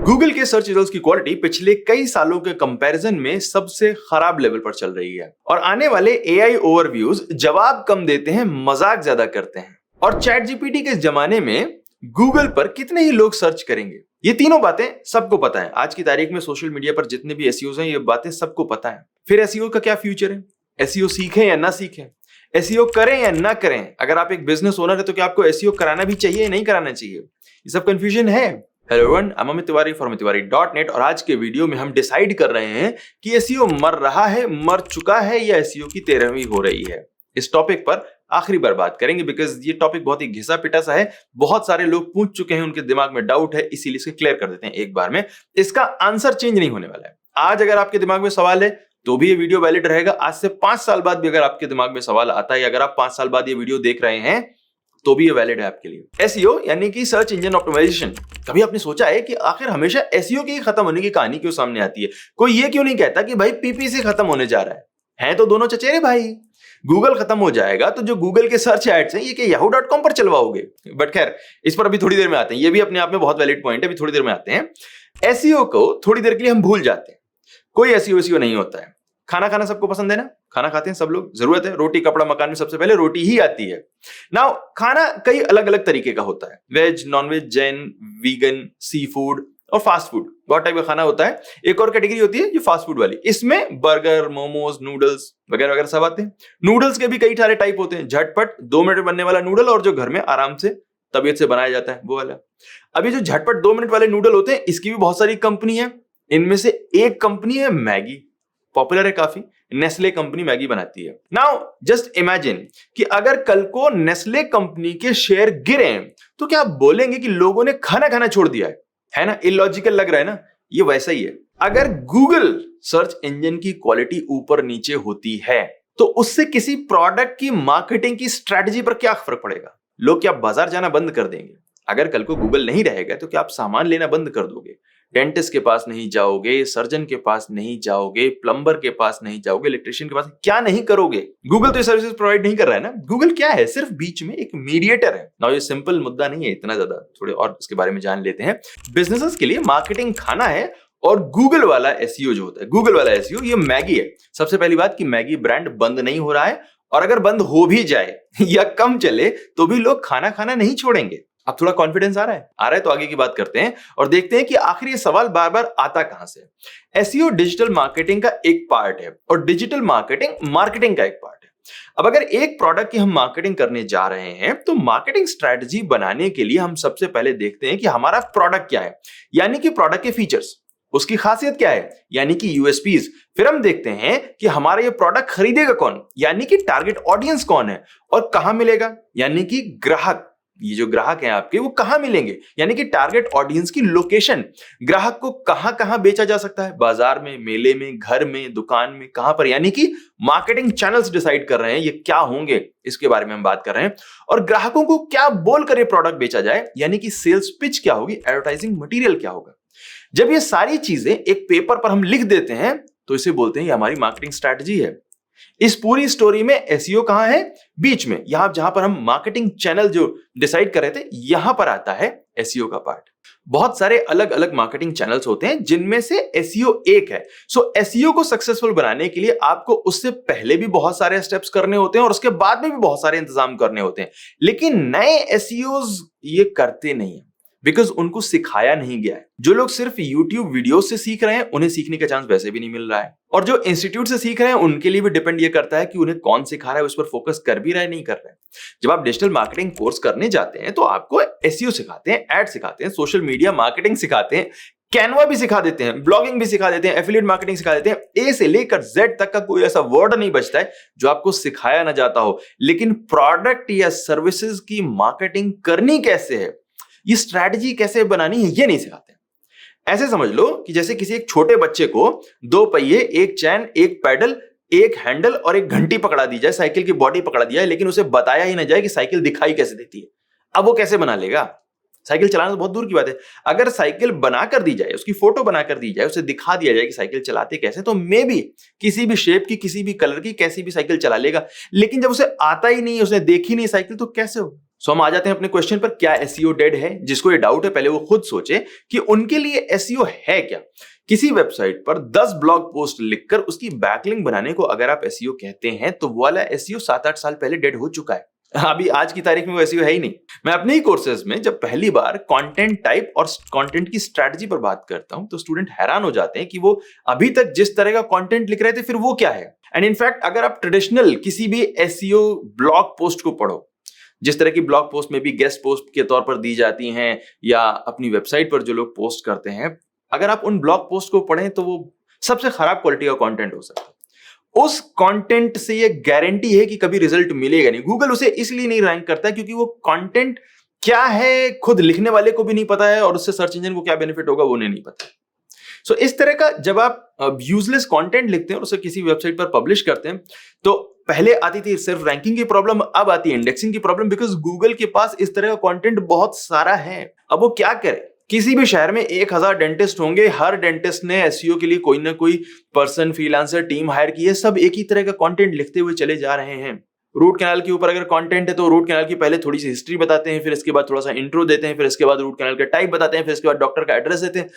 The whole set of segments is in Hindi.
गूगल के सर्च रिजल्ट्स की क्वालिटी पिछले कई सालों के कंपैरिजन में सबसे खराब लेवल पर चल रही है और आने वाले एआई ओवरव्यूज जवाब कम देते हैं, मजाक ज्यादा करते हैं। और चैट जीपीटी के जमाने में गूगल पर कितने ही लोग सर्च करेंगे, ये तीनों बातें सबको पता है। आज की तारीख में सोशल मीडिया पर जितने भी एसईओज हैं, ये बातें सबको पता है। फिर एसईओ का क्या फ्यूचर है? एसईओ सीखें या ना सीखें, एसईओ करें या ना करें? अगर आप एक बिजनेस ओनर है तो क्या आपको एसईओ कराना भी चाहिए या नहीं कराना चाहिए? ये सब कंफ्यूजन है। Hello everyone, I am Amit Tiwari from tiwari.net और आज के वीडियो में हम डिसाइड कर रहे हैं कि एसईओ मर रहा है, मर चुका है या एसईओ की 13वीं हो रही है। इस टॉपिक पर आखिरी बार बात करेंगे बिकॉज ये टॉपिक बहुत ही घिसा पिटा सा है। बहुत सारे लोग पूछ चुके हैं, उनके दिमाग में डाउट है, इसीलिए इसको क्लियर कर देते हैं एक बार में। इसका आंसर चेंज नहीं होने वाला है। आज अगर आपके दिमाग में सवाल है तो भी ये वीडियो वैलिड रहेगा। आज से 5 साल बाद भी अगर आपके दिमाग में सवाल आता है, अगर आप 5 साल बाद ये वीडियो देख रहे हैं तो भी ये वैलिड है आपके लिए। एसईओ यानी कि सर्च इंजन ऑप्टिमाइजेशन। कभी आपने सोचा है कि आखिर हमेशा एसईओ की खत्म होने की कहानी क्यों सामने आती है? कोई ये क्यों नहीं कहता कि भाई पीपीसी खत्म होने जा रहा है? हैं तो दोनों चचेरे भाई। गूगल खत्म हो जाएगा तो जो गूगल के सर्च एड्स हैं ये क्या yahoo.com पर चलवाओगे? बट खैर, इस पर अभी थोड़ी देर में आते हैं। ये भी अपने आप में बहुत वैलिड पॉइंट है, अभी थोड़ी देर में आते हैं। एसईओ को थोड़ी देर के लिए हम भूल जाते हैं। कोई एसईओ नहीं होता है। खाना खाना सबको पसंद है ना? खाना खाते हैं सब लोग, जरूरत है। रोटी कपड़ा मकान में सबसे पहले रोटी ही आती है। नाउ खाना कई अलग अलग तरीके का होता है, veg, nonveg, Jain, vegan, sea food और फास्ट फूड। बहुत टाइप का खाना होता है। एक और कैटेगरी होती है जो फास्ट फूड वाली, इसमें बर्गर, मोमोज, नूडल्स वगैरह वगैरह सब आते हैं। नूडल्स के भी कई सारे टाइप होते हैं, झटपट 2 मिनट में बनने वाला नूडल और जो घर में आराम से तबीयत से बनाया जाता है वो वाला। अभी जो झटपट 2 मिनट वाले नूडल होते हैं, इसकी भी बहुत सारी कंपनी है। इनमें से एक कंपनी है मैगी, पॉपुलर है काफी। नेस्ले कंपनी मैगी बनाती है। नाउ जस्ट इमेजिन कि अगर कल को नेस्ले कंपनी के शेयर गिरे तो क्या आप बोलेंगे कि लोगों ने खाना खाना छोड़ दिया है ना? इलॉजिकल लग रहा है ना? ये वैसा ही है। अगर गूगल सर्च इंजन की क्वालिटी ऊपर नीचे होती है तो उससे किसी प्रोडक्ट की मार्केटिंग की स्ट्रेटजी पर क्या फर्क पड़ेगा? लोग क्या बाजार जाना बंद कर देंगे? अगर कल को गूगल नहीं रहेगा तो क्या आप सामान लेना बंद कर दोगे? डेंटिस्ट के पास नहीं जाओगे, सर्जन के पास नहीं जाओगे, प्लम्बर के पास नहीं जाओगे, इलेक्ट्रिशियन के पास क्या नहीं करोगे? गूगल तो ये सर्विसेज प्रोवाइड नहीं कर रहा है ना। गूगल क्या है? सिर्फ बीच में एक मीडिएटर है। नाउ ये सिंपल मुद्दा नहीं है इतना ज्यादा, थोड़े और इसके बारे में जान लेते हैं। बिजनेसेस के लिए मार्केटिंग खाना है और गूगल वाला एसईओ जो होता है, गूगल वाला एसईओ ये मैगी है। सबसे पहली बात कि मैगी ब्रांड बंद नहीं हो रहा है, और अगर बंद हो भी जाए या कम चले तो भी लोग खाना खाना नहीं छोड़ेंगे। अब थोड़ा कॉन्फिडेंस आ रहा है? आ रहा है तो आगे की बात करते हैं और देखते हैं कि आखिर ये सवाल बार बार आता कहां से। एसईओ डिजिटल मार्केटिंग का एक पार्ट है और डिजिटल मार्केटिंग मार्केटिंग का एक पार्ट है। अब अगर एक प्रोडक्ट की हम मार्केटिंग करने जा रहे हैं तो मार्केटिंग स्ट्रेटजी बनाने के लिए हम सबसे पहले देखते हैं कि हमारा प्रोडक्ट क्या है, यानी कि प्रोडक्ट के फीचर्स, उसकी खासियत क्या है, यानी कि यूएसपीज। फिर हम देखते हैं कि हमारा ये प्रोडक्ट खरीदेगा कौन, यानी कि टारगेट ऑडियंस कौन है, और कहां मिलेगा, यानी कि ग्राहक। ये जो ग्राहक हैं आपके वो कहां मिलेंगे, यानी कि टारगेट ऑडियंस की लोकेशन। ग्राहक को कहां कहां बेचा जा सकता है, बाजार में, मेले में, घर में, दुकान में, कहां पर, यानी कि मार्केटिंग चैनल्स डिसाइड कर रहे हैं ये क्या होंगे, इसके बारे में हम बात कर रहे हैं। और ग्राहकों को क्या बोलकर ये प्रोडक्ट बेचा जाए, यानी कि सेल्स पिच क्या होगी, एडवर्टाइजिंग मटेरियल क्या होगा। जब ये सारी चीजें एक पेपर पर हम लिख देते हैं तो इसे बोलते हैं ये हमारी मार्केटिंग स्ट्रैटेजी है। इस पूरी स्टोरी में एसईओ कहां है? बीच में, यहां जहां पर हम मार्केटिंग चैनल जो डिसाइड कर रहे थे, यहां पर आता है एसईओ का पार्ट। बहुत सारे अलग अलग मार्केटिंग चैनल्स होते हैं जिनमें से एसईओ एक है। सो एसईओ को सक्सेसफुल बनाने के लिए आपको उससे पहले भी बहुत सारे स्टेप्स करने होते हैं और उसके बाद में भी बहुत सारे इंतजाम करने होते हैं। लेकिन नए एसईओज ये करते नहीं है बिकॉज उनको सिखाया नहीं गया है। जो लोग सिर्फ YouTube वीडियो से सीख रहे हैं उन्हें सीखने का चांस वैसे भी नहीं मिल रहा है, और जो इंस्टीट्यूट से सीख रहे हैं उनके लिए भी डिपेंड ये करता है कि उन्हें कौन सिखा रहा है, उस पर फोकस कर भी रहा है, नहीं कर रहा है। जब आप डिजिटल मार्केटिंग कोर्स करने जाते हैं तो आपको एसईओ सिखाते हैं, एड सिखाते हैं, सोशल मीडिया मार्केटिंग सिखाते हैं, कैनवा भी सिखा देते हैं, ब्लॉगिंग भी सिखा देते हैं, एफिलिएट मार्केटिंग सिखा देते हैं। ए से लेकर जेड तक का कोई ऐसा वर्ड नहीं बचता है जो आपको सिखाया ना जाता हो। लेकिन प्रोडक्ट या सर्विसेज की मार्केटिंग करनी कैसे है, ये स्ट्रैटेजी कैसे बनानी है, ये नहीं सिखाते। ऐसे समझ लो कि जैसे किसी एक छोटे बच्चे को 2 पहिए, एक चैन, एक पैडल, एक हैंडल और एक घंटी पकड़ा दी जाए, साइकिल की बॉडी पकड़ा दी जाए, लेकिन उसे बताया ही ना जाए कि साइकिल दिखाई कैसे देती है। अब वो कैसे बना लेगा? साइकिल चलाना तो बहुत दूर की बात है। अगर साइकिल बनाकर दी जाए, उसकी फोटो बनाकर दी जाए, उसे दिखा दिया जाए कि साइकिल चलाते कैसे, तो मे बी किसी भी शेप की, किसी भी कलर की, कैसी भी साइकिल चला लेगा। लेकिन जब उसे आता ही नहीं, उसने देखी नहीं साइकिल, तो कैसे हो? सो हम आ जाते हैं अपने क्वेश्चन पर, क्या एसईओ डेड है? जिसको ये डाउट है पहले वो खुद सोचे कि उनके लिए एसईओ है क्या। किसी वेबसाइट पर 10 ब्लॉग पोस्ट लिखकर उसकी बैकलिंक बनाने को अगर आप एसईओ कहते हैं तो वो वाला एसईओ 7-8 साल पहले डेड हो चुका है। अभी आज की तारीख में वो एसईओ है ही नहीं। मैं अपने ही कोर्सेज में जब पहली बार कंटेंट टाइप और कंटेंट की स्ट्रेटजी पर बात करता हूं तो स्टूडेंट हैरान हो जाते हैं कि वो अभी तक जिस तरह का कंटेंट लिख रहे थे फिर वो क्या है। एंड इनफैक्ट अगर आप ट्रेडिशनल किसी भी एसईओ ब्लॉग पोस्ट को पढ़ो, जिस तरह की ब्लॉग पोस्ट में भी गेस्ट पोस्ट के तौर पर दी जाती हैं या अपनी वेबसाइट पर जो लोग पोस्ट करते हैं, अगर आप उन ब्लॉग पोस्ट को पढ़ें तो वो सबसे खराब क्वालिटी का कंटेंट हो सकता है। उस कंटेंट से ये गारंटी है कि कभी रिजल्ट मिलेगा नहीं। गूगल उसे इसलिए नहीं रैंक करता क्योंकि वो कंटेंट क्या है खुद लिखने वाले को भी नहीं पता है और उससे सर्च इंजन को क्या बेनिफिट होगा वो उन्हें नहीं पता। सो इस तरह का जब आप यूजलेस कंटेंट लिखते हैं और उसे किसी वेबसाइट पर पब्लिश करते हैं तो पहले आती थी सिर्फ रैंकिंग की प्रॉब्लम, अब आती है इंडेक्सिंग की प्रॉब्लम, बिकॉज गूगल के पास इस तरह का कंटेंट बहुत सारा है। अब वो क्या करे, किसी भी शहर में 1000 डेंटिस्ट होंगे, हर डेंटिस्ट ने एसईओ के लिए कोई ना कोई पर्सन, फ्रीलांसर, टीम हायर की है, सब एक ही तरह का कंटेंट लिखते हुए चले जा रहे हैं। रूट कैनाल के ऊपर अगर कंटेंट है तो रूट कैनाल की पहले थोड़ी सी हिस्ट्री बताते हैं, फिर इसके बाद थोड़ा सा इंट्रो देते हैं, फिर इसके बाद रूट कैनाल का टाइप बताते हैं, फिर इसके बाद डॉक्टर का एड्रेस देते हैं।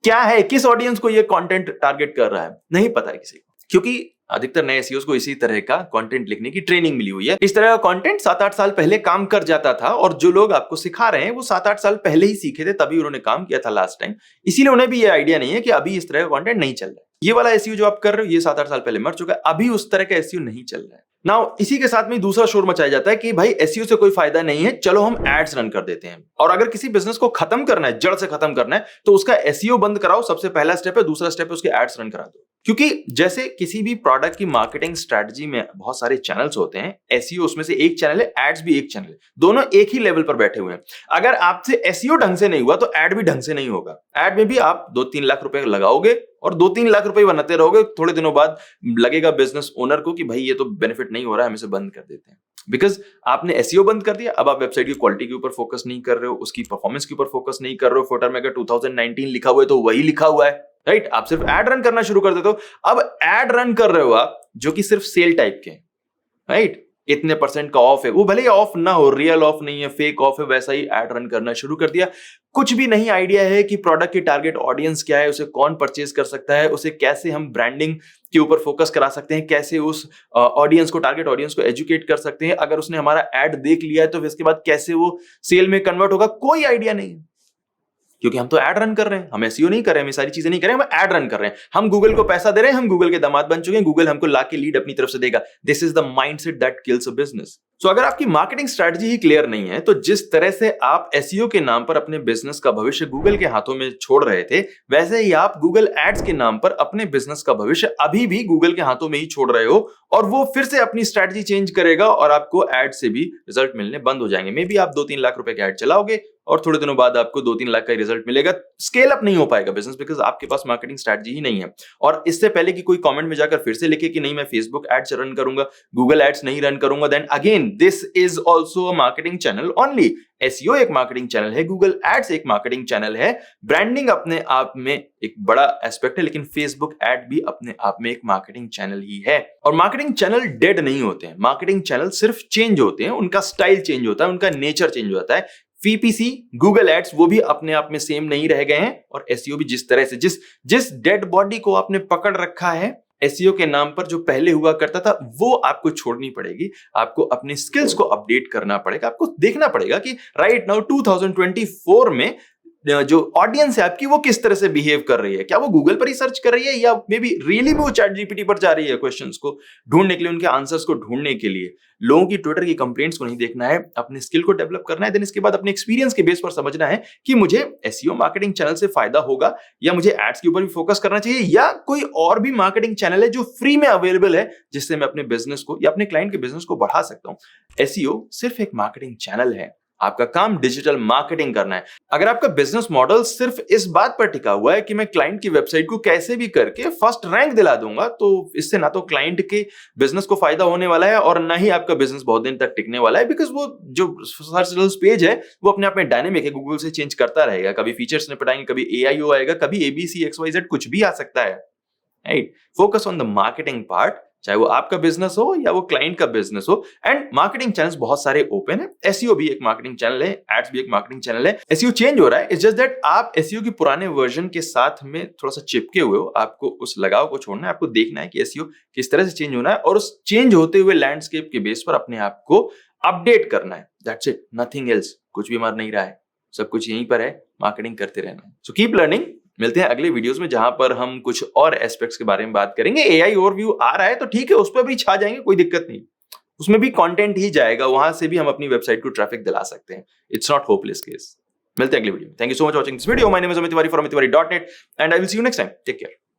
क्या है, किस ऑडियंस को ये कंटेंट टारगेट कर रहा है नहीं पता है किसी को, क्योंकि अधिकतर नए एसईओस को इसी तरह का कंटेंट लिखने की ट्रेनिंग मिली हुई है। इस तरह का कंटेंट 7-8 साल पहले काम कर जाता था और जो लोग आपको सिखा रहे हैं वो 7-8 साल पहले ही सीखे थे, तभी उन्होंने काम किया था लास्ट टाइम। इसीलिए उन्हें भी ये आइडिया नहीं है कि अभी इस तरह का कंटेंट नहीं चल रहा है। ये वाला एसईओ जो आप कर रहे हो ये 7-8 साल पहले मर चुका है, अभी उस तरह का एसईओ नहीं चल रहा है। नाउ इसी के साथ में दूसरा शोर मचाया जाता है कि भाई एसईओ से कोई फायदा नहीं है, चलो हम एड्स रन कर देते हैं। और अगर किसी बिजनेस को खत्म करना है, जड़ से खत्म करना है, तो उसका एसईओ बंद कराओ, सबसे पहला स्टेप है। दूसरा स्टेप है उसके एड्स रन करा दो। क्योंकि जैसे किसी भी प्रोडक्ट की मार्केटिंग स्ट्रेटजी में बहुत सारे चैनल्स होते हैं, एसईओ उसमें से एक चैनल है, एड्स भी एक चैनल है, दोनों एक ही लेवल पर बैठे हुए हैं। अगर आपसे एसईओ ढंग से नहीं हुआ तो एड भी ढंग से नहीं होगा। एड में भी आप 2-3 लाख रुपए लगाओगे और 2-3 लाख रुपए बनाते रहोगे, थोड़े दिनों बाद लगेगा बिजनेस ओनर को कि भाई ये तो बेनिफिट नहीं हो रहा है, हम इसे बंद कर देते हैं। बिकॉज आपने एसईओ बंद कर दिया, अब आप वेबसाइट की क्वालिटी के ऊपर फोकस नहीं कर रहे हो, उसकी परफॉर्मेंस के ऊपर फोकस नहीं कर रहे हो। फुटर में अगर 2019 लिखा हुआ है तो वही लिखा हुआ है, राइट? आप सिर्फ एड रन करना शुरू कर देते हो। अब एड रन कर रहे हो आप जो कि सिर्फ सेल टाइप के, राइट? इतने % का ऑफ है, वो भले ही ऑफ ना हो, रियल ऑफ नहीं है, फेक ऑफ है, वैसा ही एड रन करना शुरू कर दिया। कुछ भी नहीं आइडिया है कि प्रोडक्ट की टारगेट ऑडियंस क्या है, उसे कौन परचेज कर सकता है, उसे कैसे हम ब्रांडिंग के ऊपर फोकस करा सकते हैं, कैसे उस ऑडियंस को, टारगेट ऑडियंस को एजुकेट कर सकते हैं। अगर उसने हमारा एड देख लिया है तो फिर इसके बाद कैसे वो सेल में कन्वर्ट होगा, कोई आइडिया नहीं है। क्योंकि हम तो ऐड रन कर रहे हैं, हम एसईओ नहीं कर रहे हैं, हम ये सारी चीजें नहीं कर रहे हैं, हम ऐड रन कर रहे हैं। हम गूगल को पैसा दे रहे हैं, हम गूगल के दामाद बन चुके हैं, गूगल हमको लाके लीड अपनी तरफ से देगा। This is the mindset that kills a business. So अगर आपकी मार्केटिंग स्ट्रेटजी ही क्लियर नहीं है तो जिस तरह से आप एसईओ के नाम पर अपने बिजनेस का भविष्य गूगल के हाथों में छोड़ रहे थे, वैसे ही आप गूगल एड्स के नाम पर अपने बिजनेस का भविष्य अभी भी गूगल के हाथों में ही छोड़ रहे हो, और वो फिर से अपनी स्ट्रेटजी चेंज करेगा और आपको एड से भी रिजल्ट मिलने बंद हो जाएंगे। मे बी आप 2-3 लाख रुपए के एड चलाओगे और थोड़े दिनों बाद आपको 2-3 लाख का रिजल्ट मिलेगा। स्केल अप नहीं हो पाएगा बिजनेस, बिकॉज आपके पास मार्केटिंग स्ट्रेटजी ही नहीं है। और इससे पहले कि कोई कमेंट में जाकर फिर से लिखे कि नहीं मैं फेसबुक एड्स रन करूंगा, गूगल एड्स नहीं रन करूंगा, then again this is also a marketing channel only. SEO एक मार्केटिंग चैनल है, गूगल एड्स एक मार्केटिंग चैनल है, ब्रांडिंग अपने आप में एक बड़ा एस्पेक्ट है, लेकिन फेसबुक एड भी अपने आप में एक मार्केटिंग चैनल ही है। और मार्केटिंग चैनल डेड नहीं होते हैं, मार्केटिंग चैनल सिर्फ चेंज होते हैं, उनका स्टाइल चेंज होता है, उनका नेचर चेंज होता है। पीपीसी, गूगल एड्स वो भी अपने आप में सेम नहीं रह गए हैं, और एसईओ भी जिस तरह से जिस डेड बॉडी को आपने पकड़ रखा है एसईओ के नाम पर जो पहले हुआ करता था, वो आपको छोड़नी पड़ेगी। आपको अपने स्किल्स को अपडेट करना पड़ेगा। आपको देखना पड़ेगा कि राइट नाउ 2024 में जो ऑडियंस है आपकी वो किस तरह से बिहेव कर रही है। क्या वो गूगल पर ही सर्च कर रही है या मे बी रियली में वो चैट जीपीटी पर जा रही है क्वेश्चंस को ढूंढने के लिए, उनके आंसर्स को ढूंढने के लिए। लोगों की ट्विटर की कंप्लेंट्स को नहीं देखना है, अपने स्किल को डेवलप करना है। देन इसके बाद अपने एक्सपीरियंस के बेस पर समझना है कि मुझे एसईओ मार्केटिंग चैनल से फायदा होगा या मुझे एड्स के ऊपर भी फोकस करना चाहिए, या कोई और भी मार्केटिंग चैनल है जो फ्री में अवेलेबल है जिससे मैं अपने बिजनेस को या अपने क्लाइंट के बिजनेस को बढ़ा सकता हूं। एसईओ सिर्फ एक मार्केटिंग चैनल है, आपका काम डिजिटल मार्केटिंग करना है। अगर आपका बिजनेस मॉडल सिर्फ इस बात पर टिका हुआ है कि मैं क्लाइंट की वेबसाइट को कैसे भी करके फर्स्ट रैंक दिला दूंगा, तो इससे ना तो क्लाइंट के बिजनेस को फायदा होने वाला है और ना ही आपका बिजनेस बहुत दिन तक टिकने वाला है। बिकॉज वो जो सर्च रिजल्ट्स पेज है वो अपने आप में डायनेमिक है, गूगल से चेंज करता रहेगा। कभी फीचर्स निपट आएंगे, कभी एआईओ आएगा, कभी एबीसी XYZ कुछ भी आ सकता है। Right? Focus on the marketing part, चाहे वो आपका बिजनेस हो या वो क्लाइंट का बिजनेस हो। एंड मार्केटिंग चैनल्स बहुत सारे ओपन है, एसईओ भी एक मार्केटिंग चैनल है, एड्स भी एक मार्केटिंग चैनल है। एसईओ चेंज हो रहा है, इट्स जस्ट दैट आप एसईओ के पुराने वर्जन के साथ में थोड़ा सा चिपके हुए हो, आपको उस लगाव को छोड़ना है, आपको देखना है कि एसईओ किस तरह से चेंज होना है और उस चेंज होते हुए लैंडस्केप के बेस पर अपने आप को अपडेट करना है। That's it, nothing else. कुछ भी मर नहीं रहा है, सब कुछ यहीं पर है, मार्केटिंग करते रहना है। So keep learning. मिलते हैं अगले वीडियोस में जहां पर हम कुछ और एस्पेक्ट्स के बारे में बात करेंगे। एआई ओवरव्यू आ रहा है तो ठीक है, उस पर भी छा जाएंगे, कोई दिक्कत नहीं, उसमें भी कंटेंट ही जाएगा, वहां से भी हम अपनी वेबसाइट को ट्रैफिक दिला सकते हैं। It's not hopeless case. मिलते हैं अगले वीडियो में। Thank you so much watching this video. My name is Amit Tiwari from amitttiwari.net and I will see you next time. Take care.